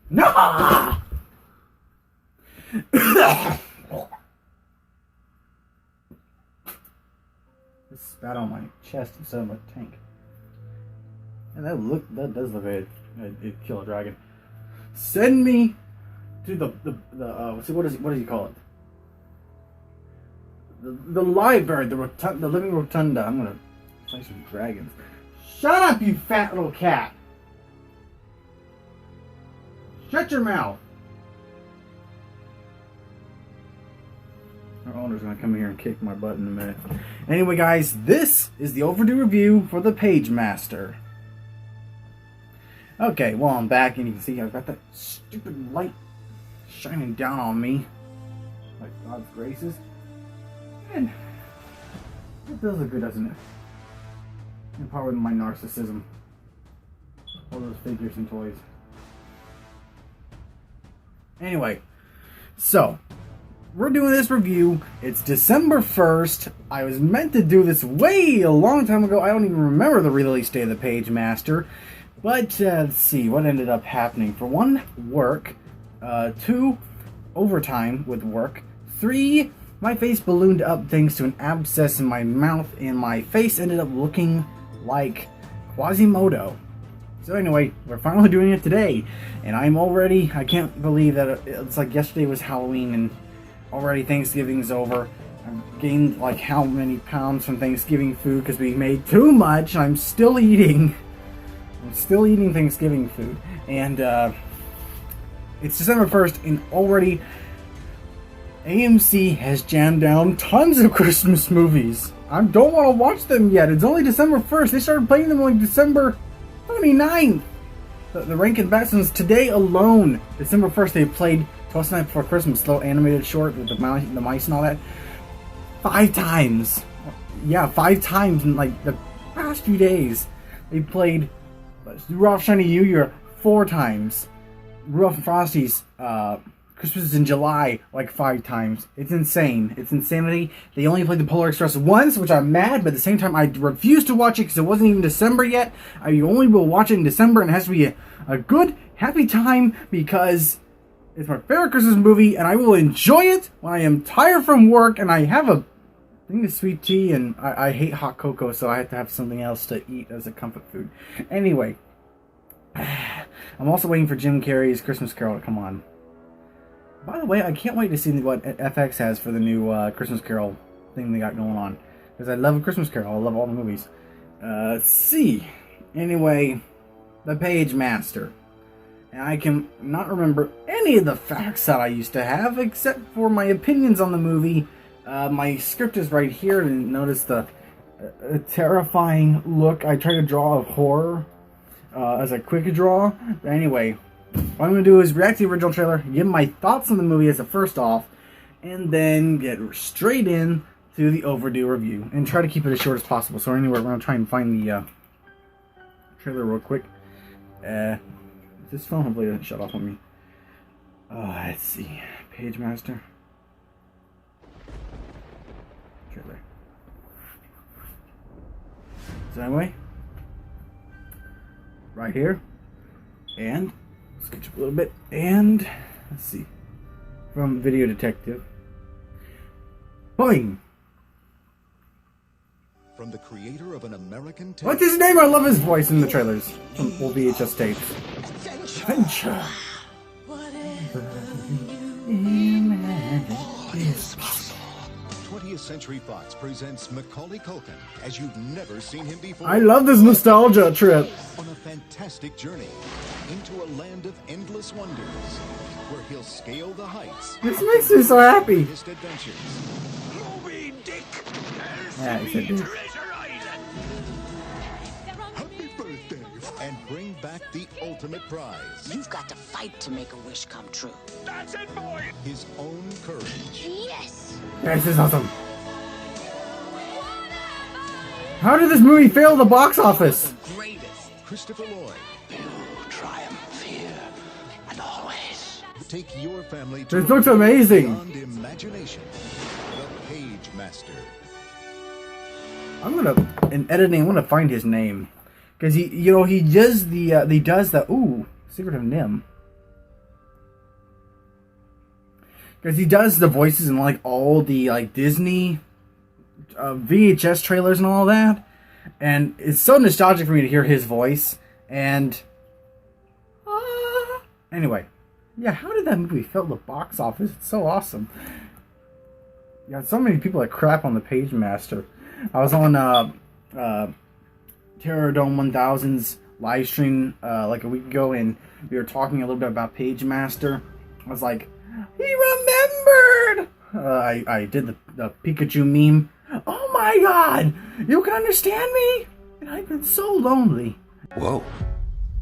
No! This spat on my chest instead of a tank. And that does look like it kill a dragon. Send me to the what does he call it? The library, the living rotunda. I'm gonna play some dragons. Shut up, you fat little cat! Shut your mouth! Our owner's gonna come here and kick my butt in a minute. Anyway, guys, this is the overdue review for the Pagemaster. Okay, well, I'm back, and you can see I've got that stupid light shining down on me, like God's graces. And it does look good, doesn't it? And probably my narcissism. All those figures and toys. Anyway, so we're doing this review. It's December 1st. I was meant to do this way a long time ago. I don't even remember the release date of the Pagemaster. But let's see what ended up happening. For one, work. 2, overtime with work. 3, my face ballooned up thanks to an abscess in my mouth, and my face ended up looking like Quasimodo. So anyway, we're finally doing it today, and I can't believe that it's like yesterday was Halloween, and already Thanksgiving's over. I've gained like how many pounds from Thanksgiving food because we made too much. I'm still eating Thanksgiving food, and it's December 1st, and already AMC has jammed down tons of Christmas movies. I don't want to watch them yet. It's only December 1st. They started playing them like December 29th. The Rankin Battsons today alone, December 1st, they played Twelfth Night Before Christmas, little animated short with the mice and all that. 5 times. Yeah, 5 times in like the past few days. They played Rudolph Shiny New Year 4 times. Rudolph and Frosty's Christmas in July like 5 times. It's insane. It's insanity. They only played the Polar Express once, which I'm mad, but at the same time I refuse to watch it because it wasn't even December yet. I only will watch it in December, and it has to be a good, happy time because it's my favorite Christmas movie, and I will enjoy it when I am tired from work and I have a thing of sweet tea, and I hate hot cocoa, so I have to have something else to eat as a comfort food. Anyway, I'm also waiting for Jim Carrey's Christmas Carol to come on. By the way, I can't wait to see what FX has for the new Christmas Carol thing they got going on. Because I love A Christmas Carol. I love all the movies. Let's see. Anyway, the Pagemaster. And I can not remember any of the facts that I used to have, except for my opinions on the movie. My script is right here, and notice the terrifying look I try to draw of horror as a quick draw. But anyway, what I'm going to do is react to the original trailer, give my thoughts on the movie as a first off, and then get straight in to the overdue review, and try to keep it as short as possible. So anyway, we're going to try and find the trailer real quick. This phone hopefully doesn't shut off on me. Let's see. Pagemaster. Trailer. So anyway, right here, and sketch up a little bit, and let's see, from Video Detective. Boing! From the creator of an American What's his name? I love his voice in the trailers from old VHS tapes. Adventure. Is possible. 20th Century Fox presents Macaulay Culkin as you've never seen him before. I love this nostalgia trip. On a fantastic journey into a land of endless wonders, where he'll scale the heights. This makes me so happy. Adventures. Moby Dick. Yeah, he said dude. Happy birthday. And bring back the ultimate prize. You've got to fight to make a wish come true. That's it, boy. His own courage. Yes! This is awesome. How did this movie fail the box office? The greatest. Christopher Lloyd. You triumph here and always. Take your family to This looks amazing. beyond imagination. The Pagemaster. I'm gonna, in editing, I'm gonna find his name. Because he does the, ooh, Secret of Nim. because he does the voices in like all the like Disney VHS trailers and all that, and it's so nostalgic for me to hear his voice. And anyway, yeah, how did that movie fill the box office? It's so awesome. You got so many people that crap on the Pagemaster. I was on Terror Dome 1000's live stream like a week ago, and we were talking a little bit about Pagemaster. I was like, he remembered! I did the Pikachu meme. Oh my god! You can understand me? And I've been so lonely. Whoa.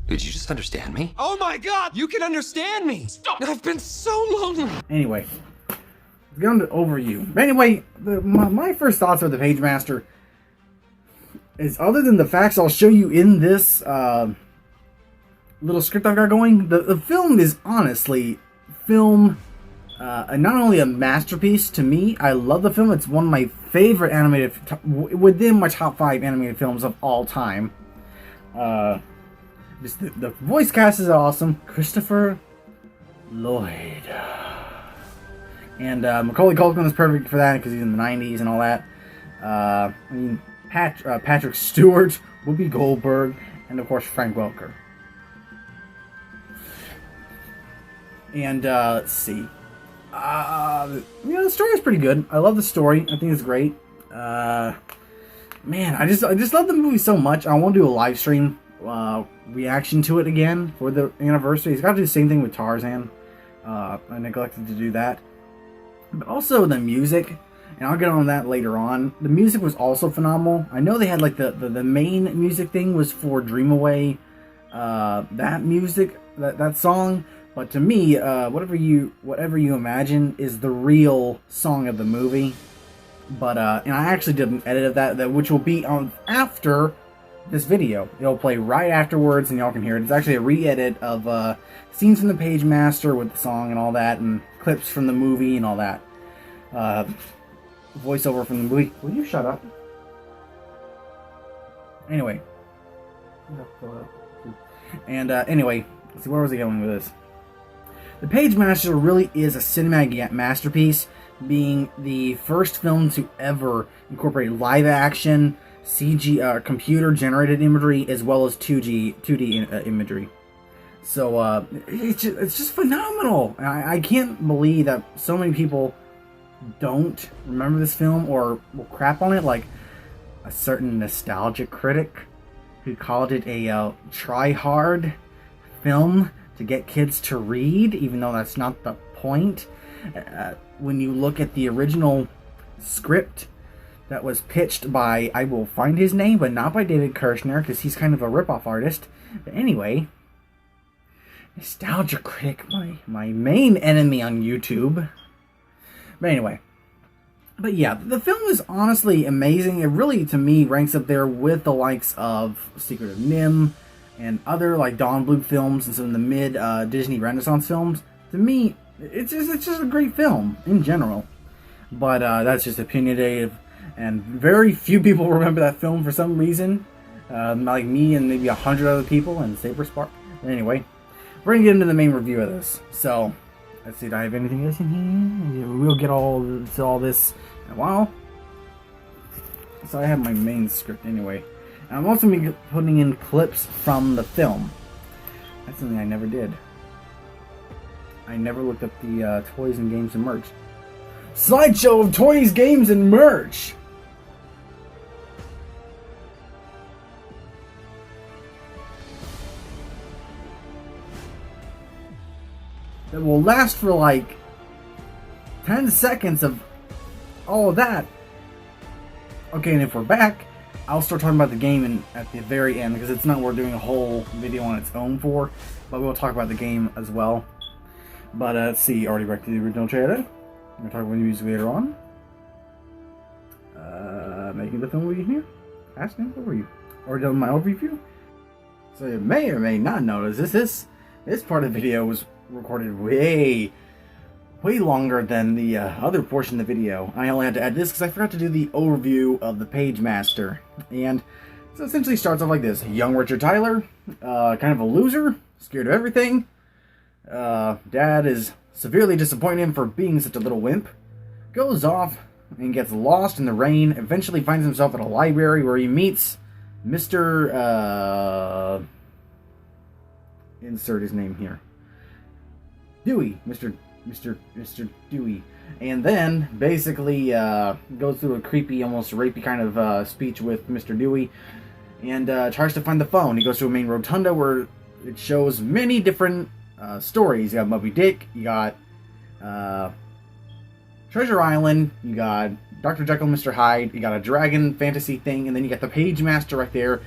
Did you just understand me? Oh my god! You can understand me! Stop! I've been so lonely! Anyway, let's get on to Overdue. Anyway, my first thoughts of the Pagemaster is, other than the facts I'll show you in this little script I've got going, the film is honestly not only a masterpiece to me. I love the film. It's one of my favorite animated, within my top 5 animated films of all time. Just the voice cast is awesome. Christopher Lloyd. And Macaulay Culkin is perfect for that because he's in the 90s and all that. I mean, Patrick Stewart, Whoopi Goldberg, and of course Frank Welker. And let's see. The story is pretty good. I love the story. I think it's great. Man, I just love the movie so much. I want to do a live stream reaction to it again for the anniversary. He's got to do the same thing with Tarzan. I neglected to do that. But also the music, and I'll get on that later on. The music was also phenomenal. I know they had like the main music thing was for Dream Away, that music, that song. But to me, whatever you imagine is the real song of the movie. But and I actually did an edit of that which will be on after this video. It'll play right afterwards, and y'all can hear it. It's actually a re-edit of scenes from the Pagemaster with the song and all that, and clips from the movie and all that. Voiceover from the movie. Will you shut up? Anyway. And anyway, let's see, where was I going with this? The Pagemaster really is a cinematic masterpiece, being the first film to ever incorporate live action, CG, computer-generated imagery, as well as 2D imagery. So it's just phenomenal. I can't believe that so many people don't remember this film or will crap on it, like a certain nostalgic critic who called it a try-hard film to get kids to read, even though that's not the point. When you look at the original script that was pitched by, I will find his name, but not by David Kirshner, because he's kind of a rip-off artist. But anyway, nostalgia critic, my main enemy on YouTube. But anyway, but yeah, the film is honestly amazing. It really, to me, ranks up there with the likes of Secret of NIMH and other like Don Bluth films and some of the mid Disney Renaissance films. To me, it's just a great film in general. But that's just opinionative, and very few people remember that film for some reason. Like me and maybe 100 other people and Saber Spark. But anyway, we're gonna get into the main review of this. So let's see, do I have anything else in here? We'll get to all this in a while. So I have my main script anyway. And I'm also going to be putting in clips from the film. That's something I never did. I never looked up the toys and games and merch. Slideshow of toys, games, and merch! That will last for like 10 seconds of all of that. Okay, and if we're back, I'll start talking about the game at the very end, because it's not worth doing a whole video on its own for, but we'll talk about the game as well. But let's see, already back to the original trailer. I'm going to talk about the music later on. Making the film review here. Asking overview. Already done my overview. So you may or may not notice this part of the video was recorded way longer than the other portion of the video. I only had to add this because I forgot to do the overview of the Pagemaster. And so it essentially starts off like this. Young Richard Tyler, kind of a loser, scared of everything. Dad is severely disappointing him for being such a little wimp, goes off and gets lost in the rain, eventually finds himself at a library where he meets Mr. Insert his name here. Dewey. Mr. Dewey. And then, basically, goes through a creepy, almost rapey kind of speech with Mr. Dewey, and tries to find the phone. He goes to a main rotunda where it shows many different stories. You got Moby Dick, you got Treasure Island, you got Dr. Jekyll and Mr. Hyde, you got a dragon fantasy thing, and then you got the Pagemaster right there.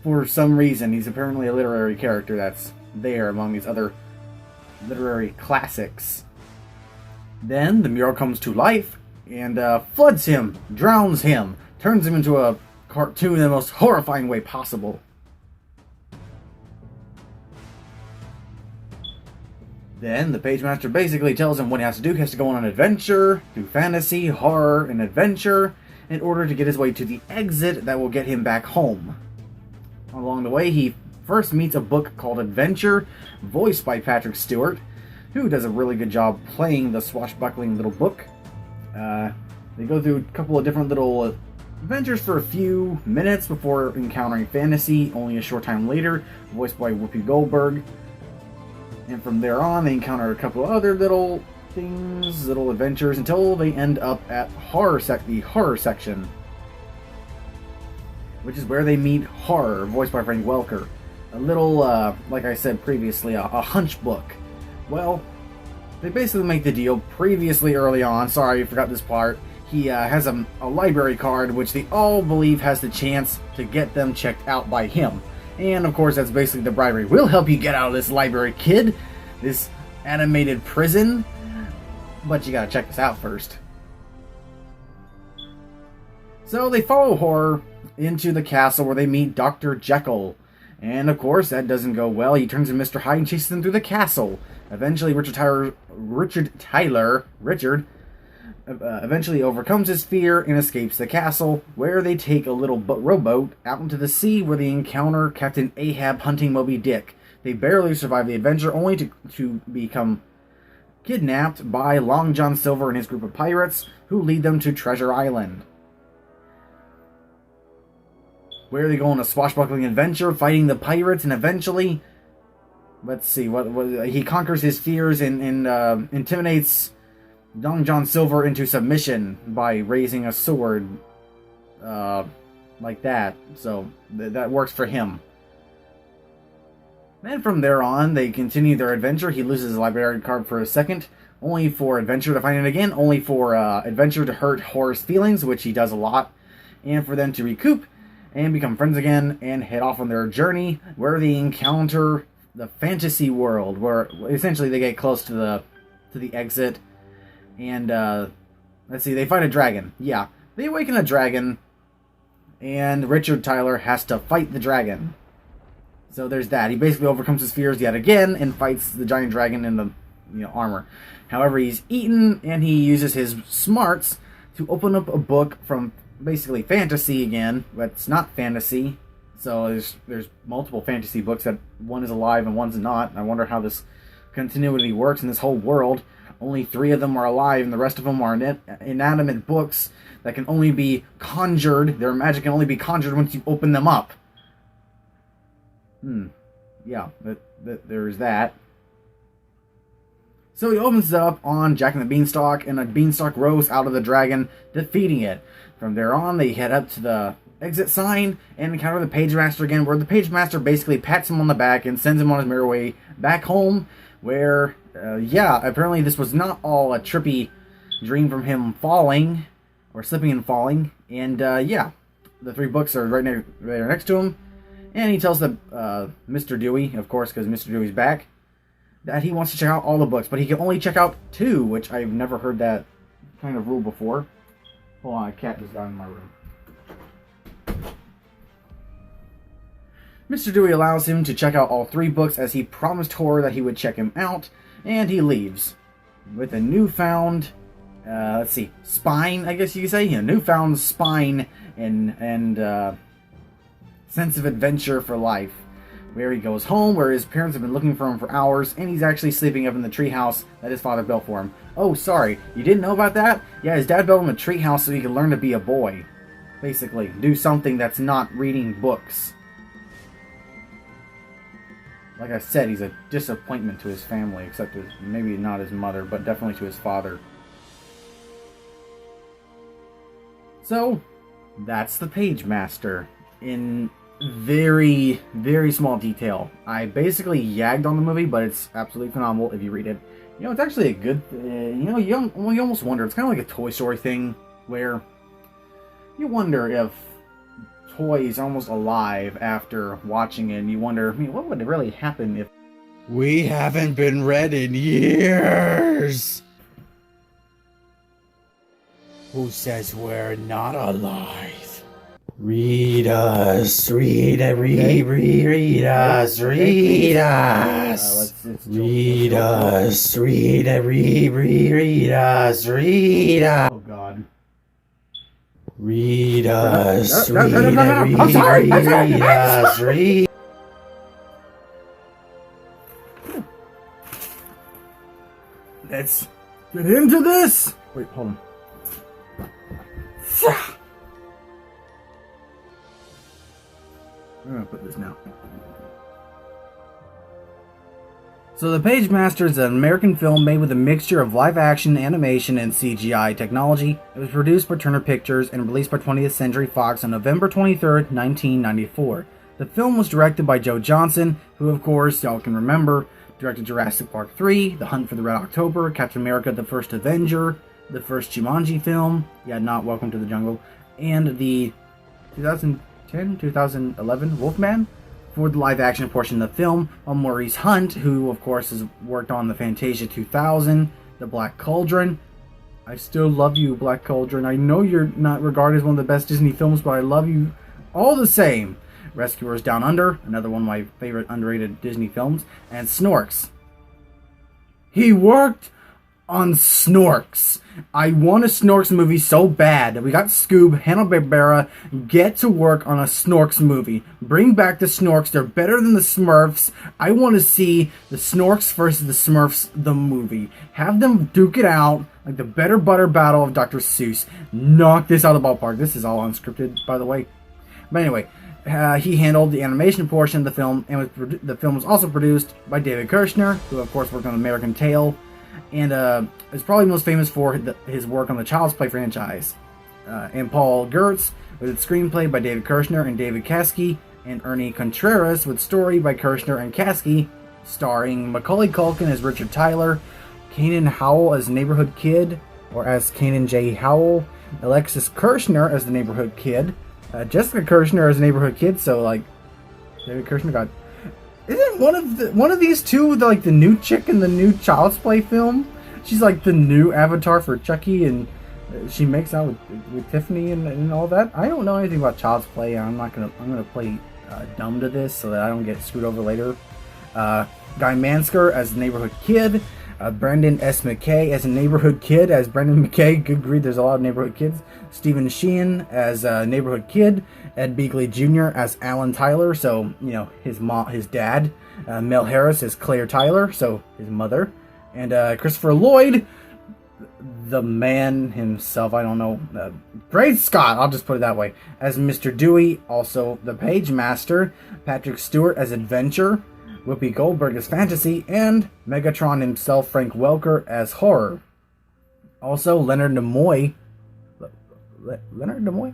For some reason, he's apparently a literary character that's there among these other literary classics. Then the mural comes to life and floods him, drowns him, turns him into a cartoon in the most horrifying way possible. Then the Pagemaster basically tells him what he has to do. He has to go on an adventure, do fantasy, horror, and adventure in order to get his way to the exit that will get him back home. Along the way, he first meets a book called Adventure, voiced by Patrick Stewart, who does a really good job playing the swashbuckling little book. They go through a couple of different little adventures for a few minutes before encountering fantasy, only a short time later, voiced by Whoopi Goldberg. And from there on, they encounter a couple of other little things, little adventures, until they end up at the horror section, which is where they meet Horror, voiced by Frank Welker. A little, like I said previously, a hunch book. Well, they basically make the deal previously early on. Sorry, I forgot this part. He has a library card, which they all believe has the chance to get them checked out by him. And of course, that's basically the bribery. We'll help you get out of this library, kid. This animated prison. But you gotta check this out first. So they follow Horror into the castle where they meet Dr. Jekyll. And of course, that doesn't go well. He turns into Mr. Hyde and chases them through the castle. Eventually, Richard eventually overcomes his fear and escapes the castle, where they take a little rowboat out into the sea where they encounter Captain Ahab hunting Moby Dick. They barely survive the adventure, only to become kidnapped by Long John Silver and his group of pirates, who lead them to Treasure Island, where they go on a swashbuckling adventure, fighting the pirates, and eventually, let's see, what he conquers his fears and intimidates Long John Silver into submission by raising a sword, like that. So that works for him. Then from there on, they continue their adventure. He loses his library card for a second, only for Adventure to find it again, only for Adventure to hurt Horror's feelings, which he does a lot, and for them to recoup and become friends again and head off on their journey, where they encounter the fantasy world, where essentially they get close to the exit. And, let's see, they fight a dragon. Yeah, they awaken a dragon, and Richard Tyler has to fight the dragon. So there's that. He basically overcomes his fears yet again, and fights the giant dragon in the armor. However, he's eaten, and he uses his smarts to open up a book from basically fantasy again, but it's not fantasy. So there's multiple fantasy books that one is alive and one's not. I wonder how this continuity works in this whole world. Only 3 of them are alive, and the rest of them are inanimate books that can only be conjured. Their magic can only be conjured once you open them up. Yeah, there's that. So he opens it up on Jack and the Beanstalk, and a beanstalk rose out of the dragon, defeating it. From there on, they head up to the exit sign and encounter the Pagemaster again, where the Pagemaster basically pats him on the back and sends him on his merry way back home, where, apparently this was not all a trippy dream from him falling, or slipping and falling, and, the 3 books are right next to him, and he tells Mr. Dewey, of course, because Mr. Dewey's back, that he wants to check out all the books, but he can only check out 2, which I've never heard that kind of rule before. Hold on, a cat just got in my room. Mr. Dewey allows him to check out all 3 books, as he promised Horror that he would check him out, and he leaves with a newfound, spine, I guess you could say, newfound spine and sense of adventure for life. where he goes home, where his parents have been looking for him for hours, and he's actually sleeping up in the treehouse that his father built for him. Oh, sorry, you didn't know about that? Yeah, his dad built him a treehouse so he could learn to be a boy. Basically, do something that's not reading books. Like I said, he's a disappointment to his family, except maybe not his mother, but definitely to his father. So, that's the Pagemaster in very, very small detail. I basically yagged on the movie, but it's absolutely phenomenal if you read it. You know, it's actually a good, you almost wonder, it's kind of like a Toy Story thing, where you wonder if toys are almost alive after watching it, and you wonder, I mean, what would really happen if we haven't been read in years? Who says we're not alive? Read us, read us, read us, read us, read us, read us. Oh God. Read us, read us, read. Let's get into this. Wait, hold on. I'm gonna put this now. So The Pagemaster is an American film made with a mixture of live-action, animation, and CGI technology. It was produced by Turner Pictures and released by 20th Century Fox on November 23rd, 1994. The film was directed by Joe Johnston, who of course y'all can remember, directed Jurassic Park 3, The Hunt for the Red October, Captain America the First Avenger, the first Jumanji film, not Welcome to the Jungle, and the 2011 Wolfman. For the live-action portion of the film, while Maurice Hunt, who of course has worked on the Fantasia 2000, the Black Cauldron. I still love you, Black Cauldron. I know you're not regarded as one of the best Disney films, but I love you all the same. Rescuers Down Under, another one of my favorite underrated Disney films, and Snorks. He worked on Snorks. I want a Snorks movie so bad. We got Scoob, Hanna-Barbera, get to work on a Snorks movie. Bring back the Snorks. They're better than the Smurfs. I want to see the Snorks versus the Smurfs, the movie. Have them duke it out like the Better Butter Battle of Dr. Seuss. Knock this out of the ballpark. This is all unscripted, by the way. But anyway, he handled the animation portion of the film, and the film was also produced by David Kirshner, who of course worked on American Tail, and is probably most famous for his work on the Child's Play franchise. And Paul Gertz with screenplay by David Kirshner and David Kasky, and Ernie Contreras with story by Kirshner and Kasky, starring Macaulay Culkin as Richard Tyler, Kanan Howell as Neighborhood Kid, or as Kanan J. Howell, Alexis Kirshner as the Neighborhood Kid, Jessica Kirshner as the Neighborhood Kid. So like, David Kirshner got. Isn't one of these two the new chick in the new Child's Play film? She's like the new avatar for Chucky, and she makes out with Tiffany and all that. I don't know anything about Child's Play. I'm gonna play dumb to this so that I don't get screwed over later. Guy Mansker as the Neighborhood Kid. Brendan S. McKay as a Neighborhood Kid as Brendan McKay. Good grief, there's a lot of Neighborhood Kids. Stephen Sheehan as Neighborhood Kid. Ed Beagley Jr. as Alan Tyler, so his dad. Mel Harris as Claire Tyler, so his mother. And Christopher Lloyd, the man himself, I don't know. Great Scott, I'll just put it that way, as Mr. Dewey, also the Pagemaster. Patrick Stewart as Adventure. Whoopi Goldberg as Fantasy, and Megatron himself, Frank Welker, as Horror. Also, Leonard Nimoy. Leonard Nimoy?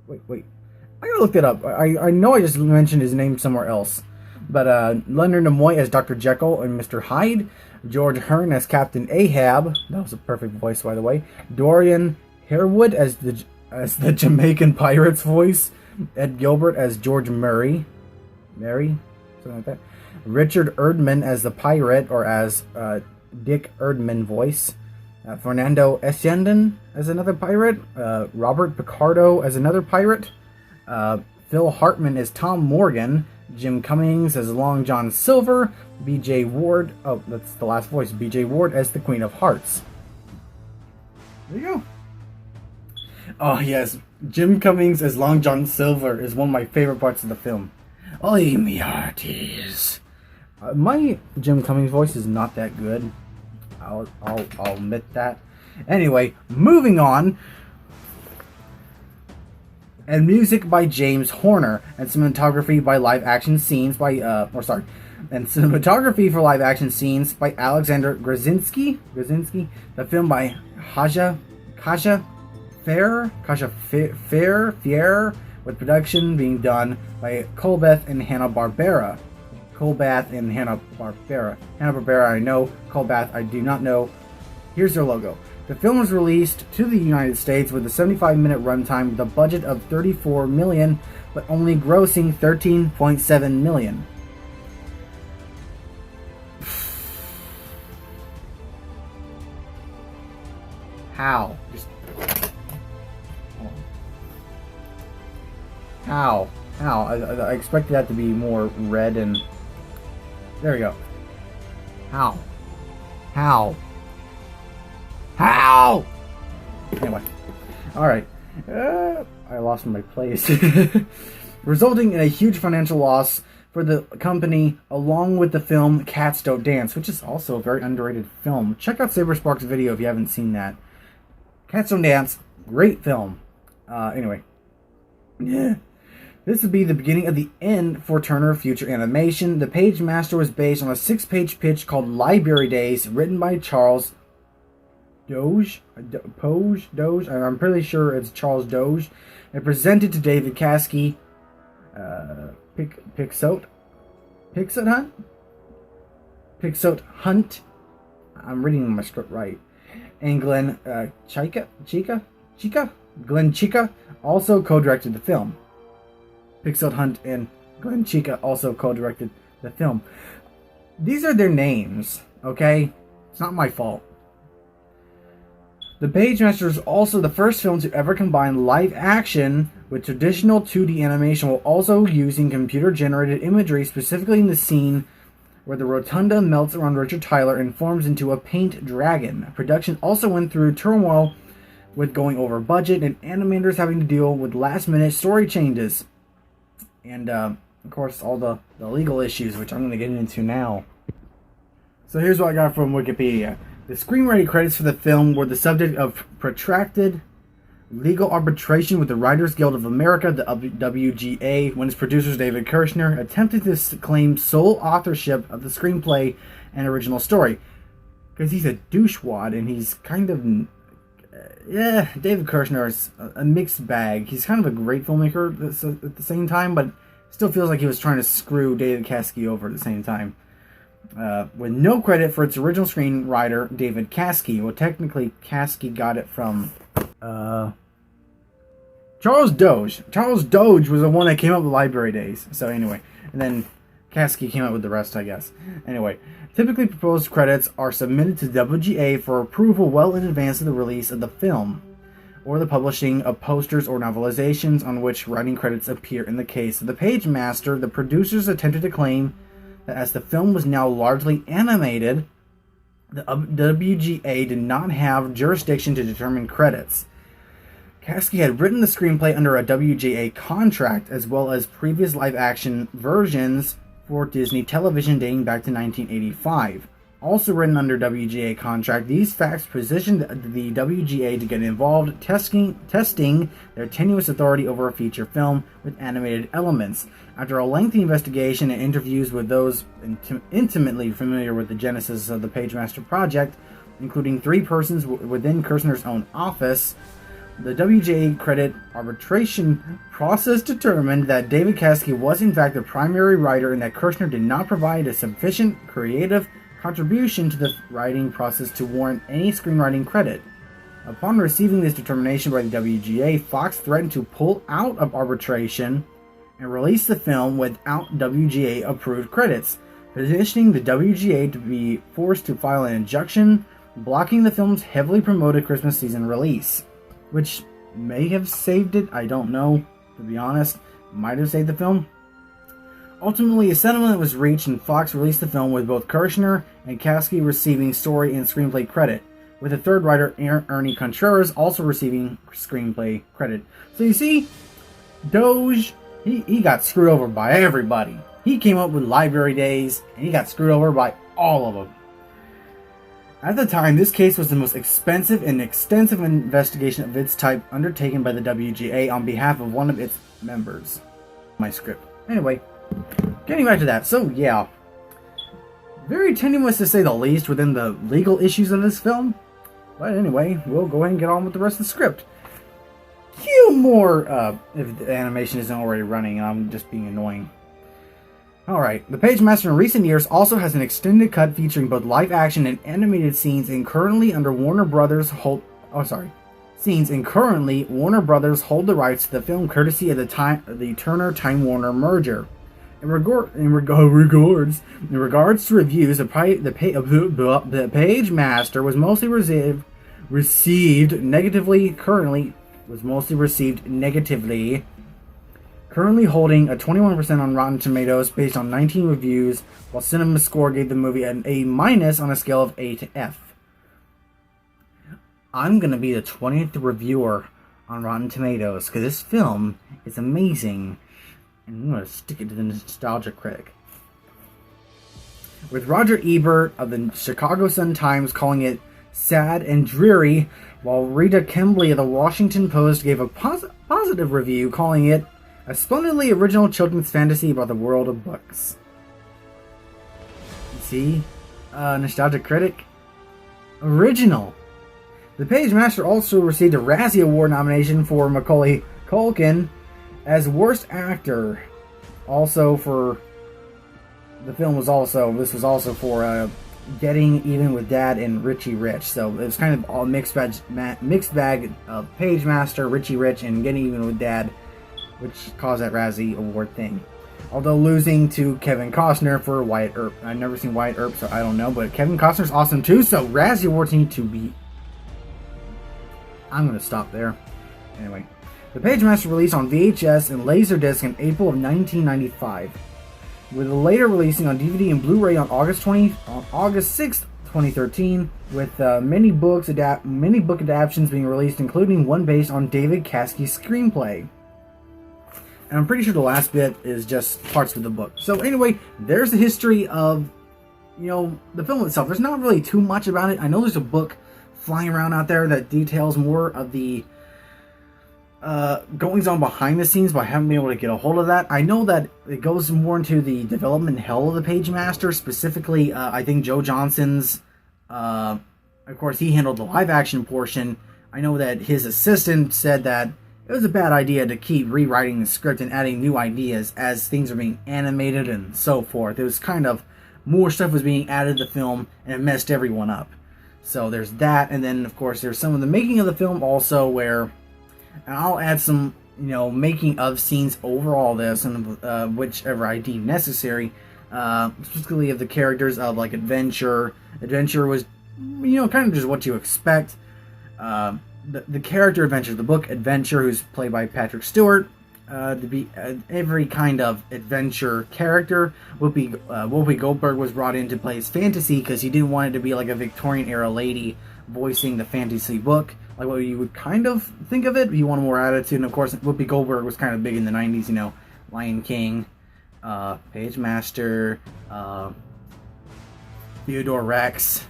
Wait. I gotta look that up. I know I just mentioned his name somewhere else. But Leonard Nimoy as Dr. Jekyll and Mr. Hyde. George Hearn as Captain Ahab. That was a perfect voice, by the way. Dorian Harewood as the Jamaican Pirate's voice. Ed Gilbert as George Murray. Something like that. Richard Erdman as the pirate, or as Dick Erdman voice. Fernando Essendon as another pirate. Robert Picardo as another pirate. Phil Hartman as Tom Morgan. Jim Cummings as Long John Silver. B.J. Ward, oh, that's the last voice. B.J. Ward as the Queen of Hearts. There you go. Oh, yes. Jim Cummings as Long John Silver is one of my favorite parts of the film. Oi, me hearties. My Jim Cummings voice is not that good. I'll admit that. Anyway, moving on. And music by James Horner, and cinematography by live action scenes by cinematography for live action scenes by Alexander Grazinski. The film by Kaja Fair, with production being done by Colbeth and Hanna-Barbera. Hanna-Barbera I know, Colbeth I do not know. Here's their logo. The film was released to the United States with a 75-minute runtime with a budget of $34 million, but only grossing $13.7 million. How? How? I expected that to be more red and... There we go. How? Anyway. Alright. I lost my place. Resulting in a huge financial loss for the company, along with the film Cats Don't Dance, which is also a very underrated film. Check out Saber Sparks' video if you haven't seen that. Cats Don't Dance, great film. Anyway. Yeah. This would be the beginning of the end for Turner Future Animation. The Pagemaster was based on a 6-page pitch called Library Days, written by Charles Doge. I'm pretty sure it's Charles Doge. And presented to David Kasky. Pixote Hunt. I'm reading my script right. And Glenn Glenn Chica also co-directed the film. Pixote Hunt and Glenn Chica also co-directed the film. These are their names, okay? It's not my fault. The Pagemaster is also the first film to ever combine live action with traditional 2D animation, while also using computer-generated imagery, specifically in the scene where the rotunda melts around Richard Tyler and forms into a paint dragon. Production also went through turmoil with going over budget and animators having to deal with last-minute story changes. And, of course, all the legal issues, which I'm going to get into now. So here's what I got from Wikipedia. The screenwriting credits for the film were the subject of protracted legal arbitration with the Writers Guild of America, the WGA, when its producers David Kirshner attempted to claim sole authorship of the screenplay and original story. Because he's a douchewad, and he's kind of... David Kirshner is a mixed bag. He's kind of a great filmmaker at the same time, but still feels like he was trying to screw David Kasky over at the same time. With no credit for its original screenwriter, David Kasky. Well, technically, Kasky got it from Charles Doge. Charles Doge was the one that came up with Library Days. So anyway, and then Kasky came up with the rest, I guess. Anyway, typically proposed credits are submitted to WGA for approval well in advance of the release of the film, or the publishing of posters or novelizations on which writing credits appear. In the case of The Pagemaster, the producers attempted to claim that as the film was now largely animated, the WGA did not have jurisdiction to determine credits. Kasky had written the screenplay under a WGA contract, as well as previous live-action versions for Disney television dating back to 1985. Also written under WGA contract, these facts positioned the WGA to get involved, testing their tenuous authority over a feature film with animated elements. After a lengthy investigation and interviews with those intimately familiar with the genesis of the Pagemaster project, including 3 persons within Kirshner's own office, the WGA credit arbitration process determined that David Kasky was in fact the primary writer and that Kirshner did not provide a sufficient creative contribution to the writing process to warrant any screenwriting credit. Upon receiving this determination by the WGA, Fox threatened to pull out of arbitration and release the film without WGA-approved credits, positioning the WGA to be forced to file an injunction blocking the film's heavily promoted Christmas season release. Which may have saved it, I don't know, to be honest. Might have saved the film. Ultimately, a settlement was reached and Fox released the film with both Kirshner and Kasky receiving story and screenplay credit, with the third writer, Ernie Contreras, also receiving screenplay credit. So you see, Doge he got screwed over by everybody. He came up with library days, and he got screwed over by all of them. At the time, this case was the most expensive and extensive investigation of its type undertaken by the WGA on behalf of one of its members. My script. Anyway, getting back to that. So, yeah. Very tenuous to say the least within the legal issues in this film. But anyway, we'll go ahead and get on with the rest of the script. Cue more, if the animation isn't already running and I'm just being annoying. Alright, the Pagemaster in recent years also has an extended cut featuring both live action and animated scenes and currently Warner Brothers hold the rights to the film courtesy of the Turner Time Warner merger. In regards to reviews, the Pagemaster was mostly received negatively. Currently holding a 21% on Rotten Tomatoes based on 19 reviews, while CinemaScore gave the movie an A- on a scale of A to F. I'm gonna be the 20th reviewer on Rotten Tomatoes because this film is amazing, and I'm gonna stick it to the nostalgia critic. With Roger Ebert of the Chicago Sun-Times calling it sad and dreary, while Rita Kembley of the Washington Post gave a positive review calling it a splendidly original children's fantasy about the world of books. See? Nostalgia critic? Original. The Pagemaster also received a Razzie Award nomination for Macaulay Culkin as Worst Actor. Also for... this was also for Getting Even with Dad and Richie Rich. So it was kind of all mixed bag of Pagemaster, Richie Rich, and Getting Even with Dad, which caused that Razzie Award thing. Although losing to Kevin Costner for Wyatt Earp. I've never seen Wyatt Earp, so I don't know, but Kevin Costner's awesome too, so Razzie Awards need to be... I'm gonna stop there. Anyway, the Pagemaster released on VHS and Laserdisc in April of 1995, with the later releasing on DVD and Blu-ray on August 6th, 2013, with many book adaptations being released, including one based on David Caskey's screenplay. And I'm pretty sure the last bit is just parts of the book. So anyway, there's the history of, the film itself. There's not really too much about it. I know there's a book flying around out there that details more of the goings on behind the scenes, but I haven't been able to get a hold of that. I know that it goes more into the development hell of the Pagemaster. Specifically, I think Joe Johnson's, of course, he handled the live action portion. I know that his assistant said that it was a bad idea to keep rewriting the script and adding new ideas as things are being animated and so forth. It was kind of more stuff was being added to the film and it messed everyone up. So there's that, and then of course there's some of the making of the film also where, and I'll add some, making of scenes over all this and whichever I deem necessary, specifically of the characters of like Adventure. Adventure was, kind of just what you expect. The character Adventure, the book Adventure, who's played by Patrick Stewart, to be every kind of adventure character. Whoopi Goldberg was brought in to play his fantasy because he didn't want it to be like a Victorian era lady voicing the fantasy book, like what you would kind of think of it. You want more attitude, and of course Whoopi Goldberg was kind of big in the 90s, Lion King, Pagemaster, Theodore Rex.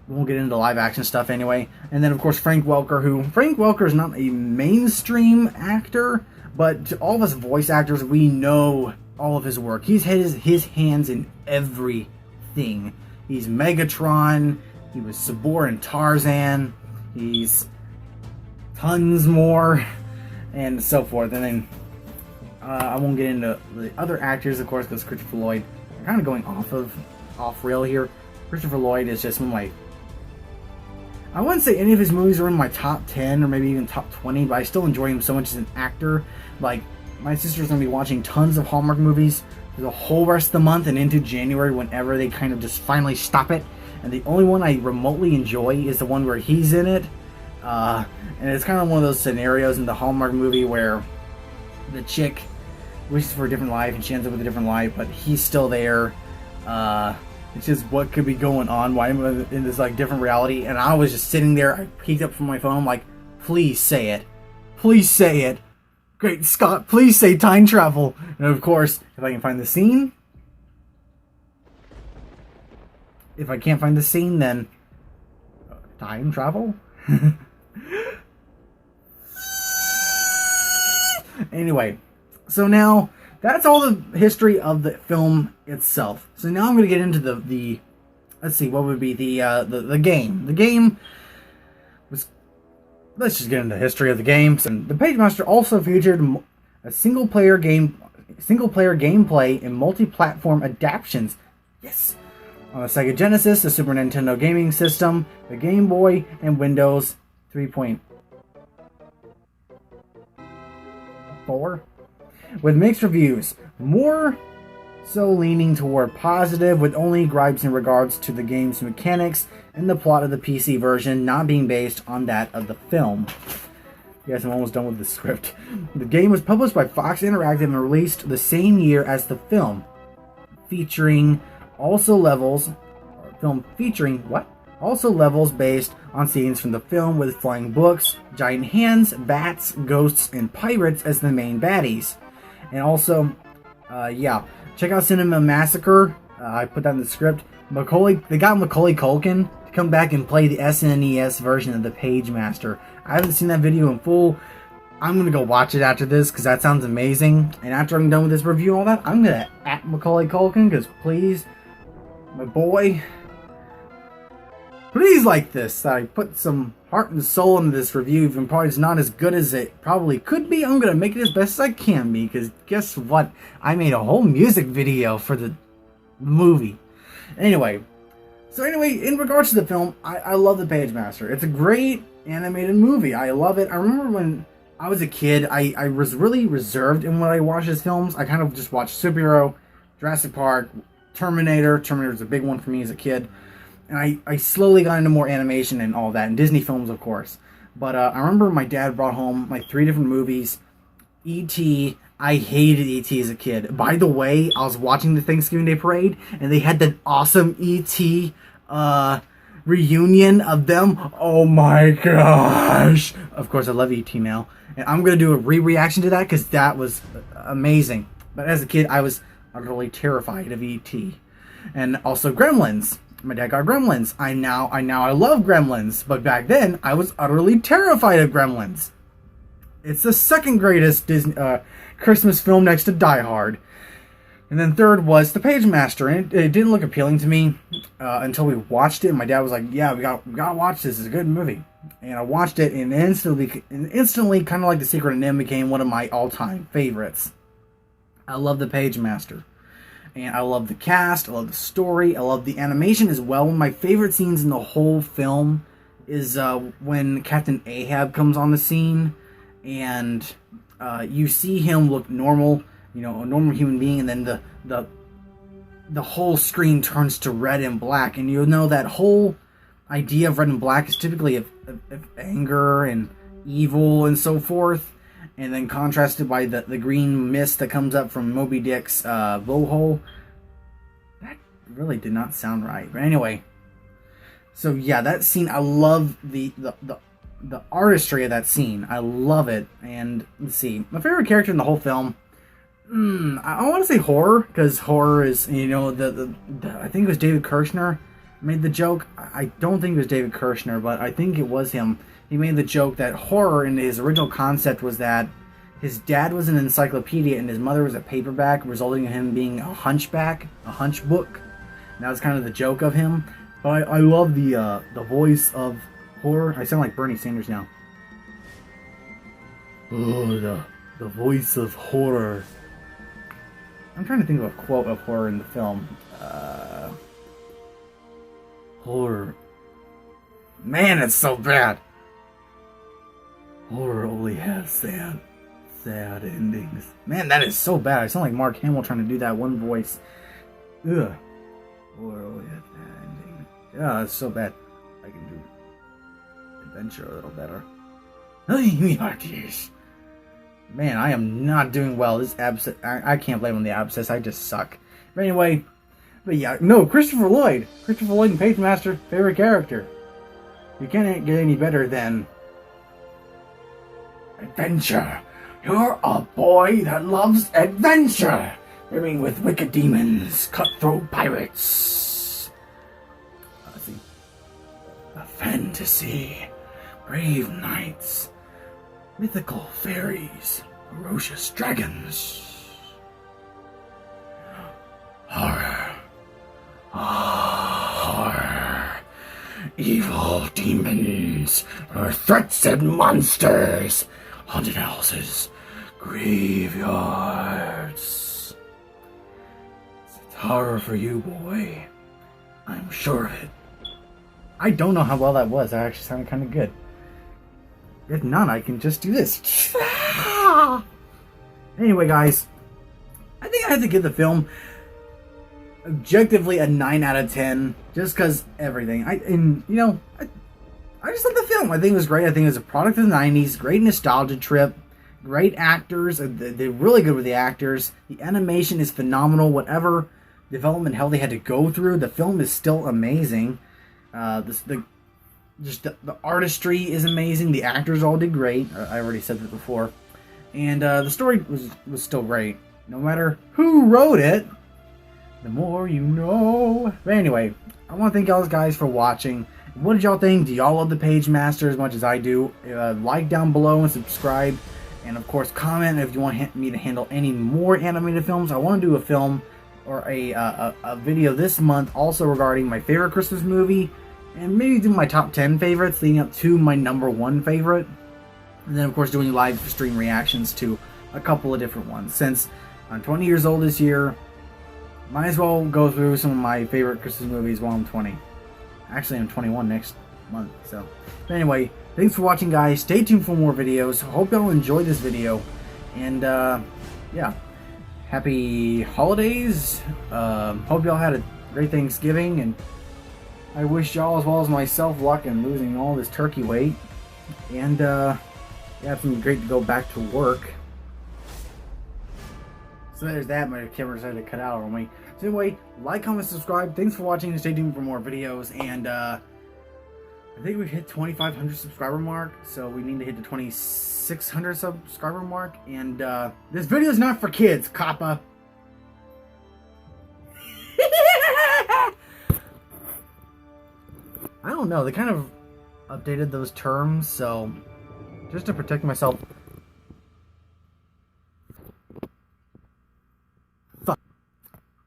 We won't get into the live action stuff anyway. And then, of course, Frank Welker is not a mainstream actor, but to all of us voice actors, we know all of his work. He's had his hands in everything. He's Megatron, he was Sabor in Tarzan, he's tons more, and so forth. And then, I won't get into the other actors, of course, because Christopher Lloyd, I'm kind of going off rail here. Christopher Lloyd is just one of my... I wouldn't say any of his movies are in my top 10 or maybe even top 20, but I still enjoy him so much as an actor. Like, my sister's going to be watching tons of Hallmark movies for the whole rest of the month and into January whenever they kind of just finally stop it. And the only one I remotely enjoy is the one where he's in it. And it's kind of one of those scenarios in the Hallmark movie where the chick wishes for a different life and she ends up with a different life, but he's still there. It's just what could be going on, why am I in this like different reality? And I was just sitting there, I peeked up from my phone, I'm like, please say it. Please say it. Great Scott, please say time travel. And of course, if I can find the scene. If I can't find the scene, then time travel? Anyway, so now that's all the history of the film itself. So now I'm going to get into the let's see, what would be the game. The game was, let's just get into the history of the games. And the Pagemaster also featured a single player gameplay and multi-platform adaptations. Yes. On the Sega Genesis, the Super Nintendo gaming system, the Game Boy, and Windows 3.4. With mixed reviews, more so leaning toward positive, with only gripes in regards to the game's mechanics and the plot of the PC version not being based on that of the film. Yes, I'm almost done with the script. The game was published by Fox Interactive and released the same year as the film, featuring also levels based on scenes from the film, with flying books, giant hands, bats, ghosts, and pirates as the main baddies. And also, check out Cinema Massacre. I put that in the script. They got Macaulay Culkin to come back and play the SNES version of the Pagemaster. I haven't seen that video in full. I'm gonna go watch it after this because that sounds amazing. And after I'm done with this review and all that, I'm gonna at Macaulay Culkin because please, my boy, please like this. I put some heart and soul into this review, even probably it's not as good as it probably could be. I'm gonna make it as best as I can be, because guess what? I made a whole music video for the movie. Anyway, in regards to the film, I love the Pagemaster. It's a great animated movie. I love it. I remember when I was a kid, I was really reserved in when I watched his films. I kind of just watched Superhero, Jurassic Park, Terminator. Terminator was a big one for me as a kid. And I slowly got into more animation and all that, and Disney films, of course. But I remember my dad brought home like 3 different movies. E.T., I hated E.T. as a kid. By the way, I was watching the Thanksgiving Day Parade, and they had that awesome E.T. Reunion of them. Oh my gosh. Of course, I love E.T. now. And I'm going to do a re-reaction to that, because that was amazing. But as a kid, I was utterly terrified of E.T. And also Gremlins. My dad got Gremlins. I love Gremlins, but back then I was utterly terrified of Gremlins. It's the second greatest Disney Christmas film next to Die Hard, and then third was the Pagemaster. And it didn't look appealing to me until we watched it. And my dad was like, "Yeah, we gotta watch this. It's a good movie." And I watched it, and instantly, kind of like The Secret of NIMH, became one of my all-time favorites. I love the Pagemaster. And I love the cast, I love the story, I love the animation as well. One of my favorite scenes in the whole film is when Captain Ahab comes on the scene, and you see him look normal, a normal human being, and then the whole screen turns to red and black, and you'll know that whole idea of red and black is typically of anger and evil and so forth. And then contrasted by the green mist that comes up from Moby Dick's blowhole. That really did not sound right. But anyway. So yeah, that scene, I love the artistry of that scene. I love it. And let's see. My favorite character in the whole film. I want to say horror. Because horror is, I think it was David Kirshner made the joke. I don't think it was David Kirshner, but I think it was him. He made the joke that horror in his original concept was that his dad was an encyclopedia and his mother was a paperback, resulting in him being a hunchback, a hunchbook. And that was kind of the joke of him. But I love the voice of horror. I sound like Bernie Sanders now. Oh, the voice of horror. I'm trying to think of a quote of horror in the film. Horror. Man, it's so bad. Horror only has sad endings. Man, that is so bad. I sound like Mark Hamill trying to do that one voice. Ugh. Horror only has sad endings. Yeah, it's so bad. I can do adventure a little better. Man, I am not doing well. This abscess, I can't blame on the abscess. I just suck. But anyway, Christopher Lloyd. Christopher Lloyd and Pagemaster, favorite character. You can't get any better than adventure. You're a boy that loves adventure, living with wicked demons, cutthroat pirates. Let's see. A fantasy, brave knights, mythical fairies, ferocious dragons. Horror. Horror. Evil demons, or threats and monsters, haunted houses, graveyards. It's horror for you, boy. I'm sure of it. I don't know how well that was. That actually sounded kind of good. If not, I can just do this. Anyway, guys, I think I have to give the film objectively a 9 out of 10, just because everything. I just love the film. I think it was great. I think it was a product of the 90s. Great nostalgia trip. Great actors. They're really good with the actors. The animation is phenomenal. Whatever development hell they had to go through, the film is still amazing. The artistry is amazing. The actors all did great. I already said that before. And the story was still great. No matter who wrote it, the more you know. But anyway, I want to thank y'all guys for watching. What did y'all think? Do y'all love the Pagemaster as much as I do? Like down below and subscribe. And of course, comment if you want me to handle any more animated films. I want to do a film or a video this month also regarding my favorite Christmas movie. And maybe do my top 10 favorites leading up to my number 1 favorite. And then of course doing live stream reactions to a couple of different ones. Since I'm 20 years old this year, might as well go through some of my favorite Christmas movies while I'm 20. Actually, I'm 21 next month, so. But anyway, thanks for watching, guys. Stay tuned for more videos. Hope y'all enjoyed this video. And, yeah. Happy holidays. Hope y'all had a great Thanksgiving. And I wish y'all, as well as myself, luck in losing all this turkey weight. And, yeah, it's been great to go back to work. So there's that. My camera decided to cut out on me. So anyway, like, comment, subscribe. Thanks for watching, and stay tuned for more videos. And I think we hit 2,500 subscriber mark, so we need to hit the 2,600 subscriber mark. And this video is not for kids, Kappa. I don't know. They kind of updated those terms, so just to protect myself.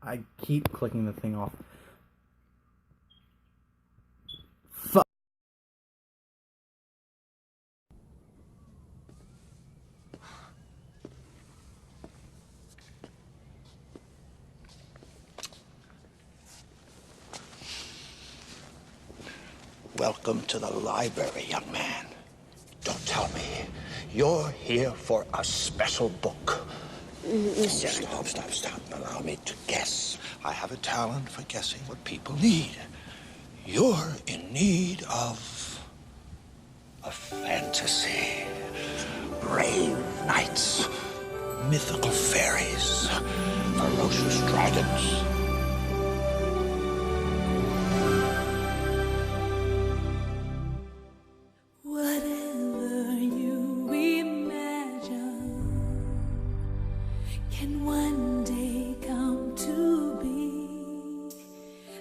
I keep clicking the thing off. Fuck. Welcome to the library, young man. Don't tell me. You're here for a special book. Stop. Allow me to guess. I have a talent for guessing what people need. You're in need of a fantasy. Brave knights, mythical fairies, ferocious dragons. Whatever you imagine can one day come to be.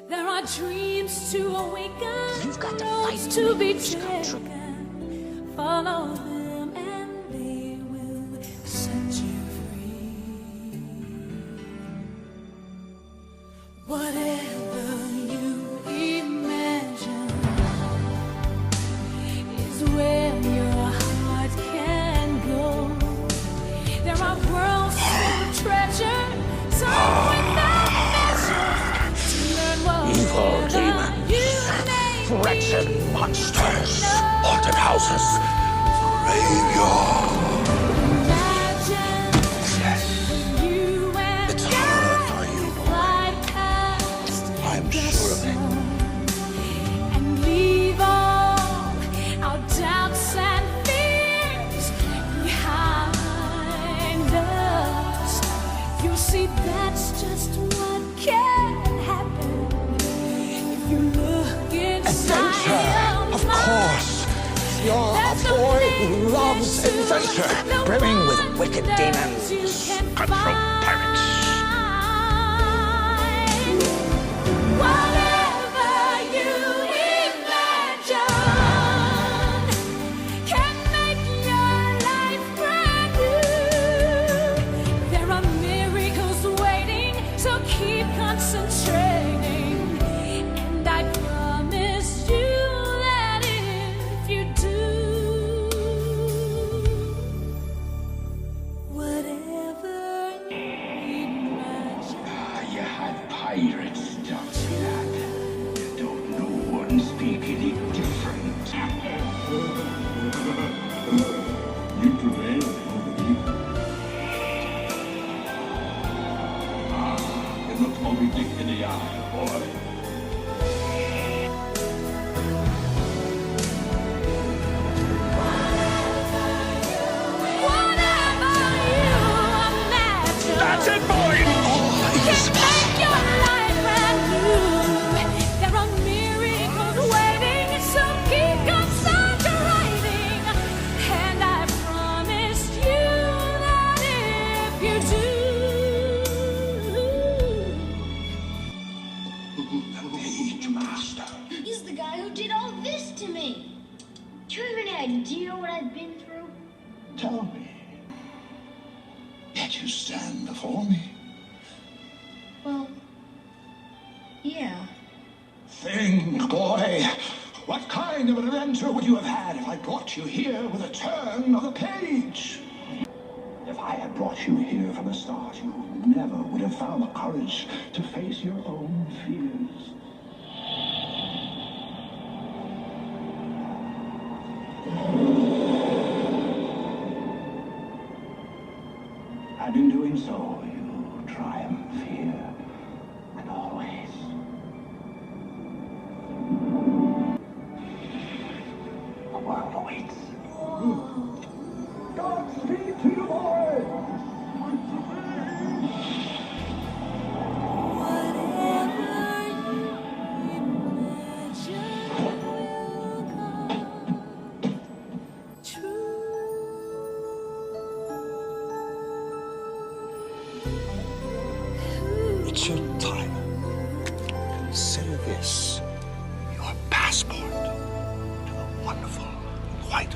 There are dreams to awaken. You've got to roads fight to to be make wish come true. taken. Follow them and they will set you free. Whatever you imagine is where your heart can go. There are worlds full of treasure, some without measure. To learn Evil whatever demons, you may threats be. and monsters, haunted houses, graveyards. Imagine Yes, you and it's horror for you, fly past I'm the sure of it. sun and leave all our doubts and fears behind us. You see, that's just what can happen if you look inside Adventure, your of mind. course. You're That's a the boy who loves adventure, brimming with wicked demons, cutthroat pirates. Whatever you imagine can make your life brand new. There are miracles waiting, so keep concentrating. And I promise you that if you do, whatever you imagine. You had pirates down that. You don't know one speak any different. You prevail, it looked Moby Dick in the eye, boy. Whatever you imagine. That's it, boy! Can make your life brand new. There are miracles waiting, so keep concentrating. And I promise you that if you The Pagemaster. He's the guy who did all this to me. Do you have any idea what I've been through? Tell me, yet you stand before me. Well, yeah. Think, boy, what kind of an adventure would you have had if I brought you here with a turn of the page? If I had brought you here from the start, you never would have found the courage to face your own fears. And in doing so, you triumph here and always. The world awaits. Godspeed to you, boy! It's your time. Consider this your passport to a wonderful, quite